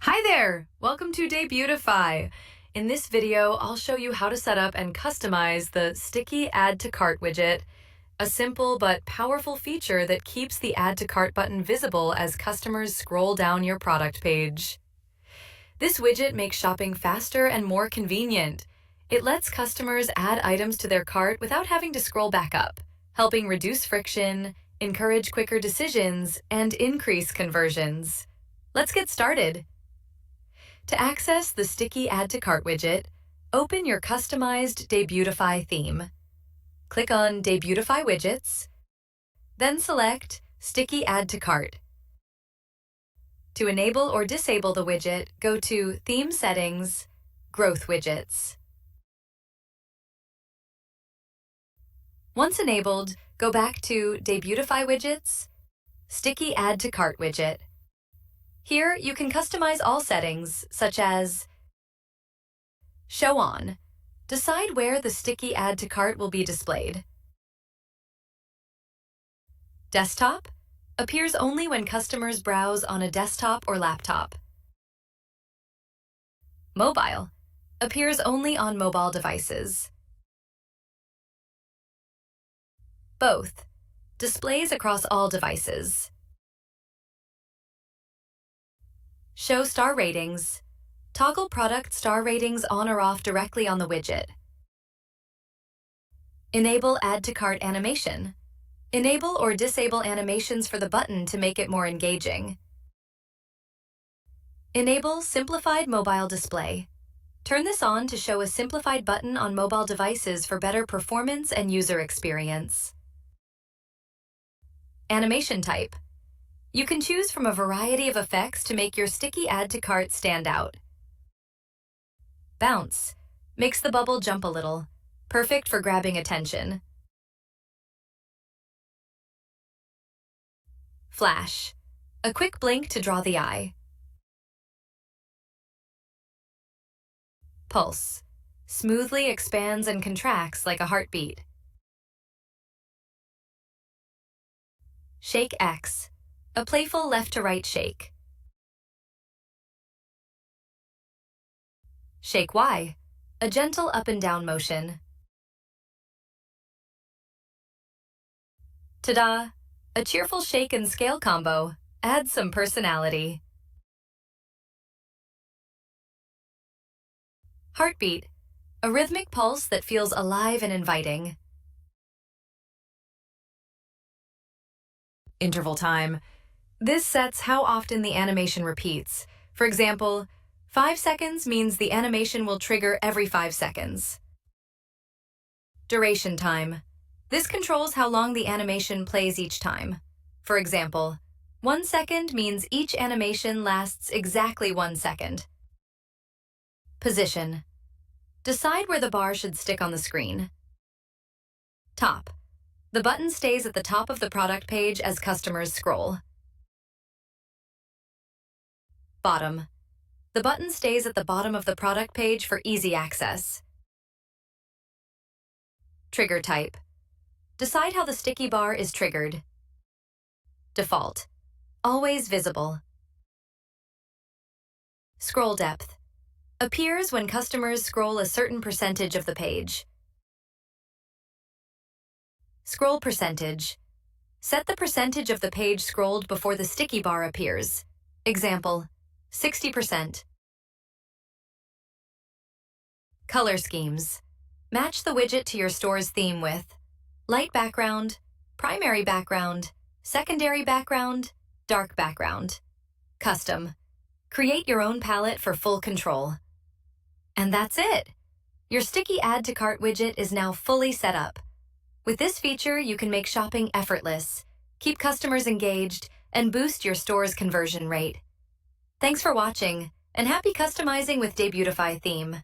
Hi there! Welcome to Debutify. In this video, I'll show you how to set up and customize the Sticky Add to Cart widget, a simple but powerful feature that keeps the Add to Cart button visible as customers scroll down your product page. This widget makes shopping faster and more convenient. It lets customers add items to their cart without having to scroll back up, helping reduce friction, encourage quicker decisions, and increase conversions. Let's get started. To access the Sticky Add to Cart widget, open your customized Debutify theme. Click on Debutify Widgets, then select Sticky Add to Cart. To enable or disable the widget, go to Theme Settings, Growth Widgets. Once enabled, go back to Debutify Widgets, Sticky Add to Cart widget. Here, you can customize all settings, such as Show On. Decide where the Sticky Add to Cart will be displayed. Desktop. Appears only when customers browse on a desktop or laptop. Mobile. Appears only on mobile devices. Both. Displays across all devices. Show star ratings. Toggle product star ratings on or off directly on the widget. Enable Add to Cart animation. Enable or disable animations for the button to make it more engaging. Enable Simplified Mobile Display. Turn this on to show a simplified button on mobile devices for better performance and user experience. Animation type. You can choose from a variety of effects to make your Sticky Add to Cart stand out. Bounce. Makes the bubble jump a little. Perfect for grabbing attention. Flash. A quick blink to draw the eye. Pulse. Smoothly expands and contracts like a heartbeat. Shake X. A playful left-to-right shake. Shake Y. A gentle up and down motion. Ta-da! A cheerful shake and scale combo. Adds some personality. Heartbeat. A rhythmic pulse that feels alive and inviting. Interval time. This sets how often the animation repeats. For example, 5 seconds means the animation will trigger every 5 seconds. Duration time. This controls how long the animation plays each time. For example, 1 second means each animation lasts exactly 1 second. Position. Decide where the bar should stick on the screen. Top. The button stays at the top of the product page as customers scroll. Bottom. The button stays at the bottom of the product page for easy access. Trigger type. Decide how the sticky bar is triggered. Default. Always visible. Scroll depth. Appears when customers scroll a certain percentage of the page. Scroll percentage. Set the percentage of the page scrolled before the sticky bar appears. Example, 60%. Color schemes. Match the widget to your store's theme with light background, primary background, secondary background, dark background. Custom. Create your own palette for full control. And that's it! Your Sticky Add to Cart widget is now fully set up. With this feature, you can make shopping effortless, keep customers engaged, and boost your store's conversion rate. Thanks for watching, and happy customizing with Debutify Theme.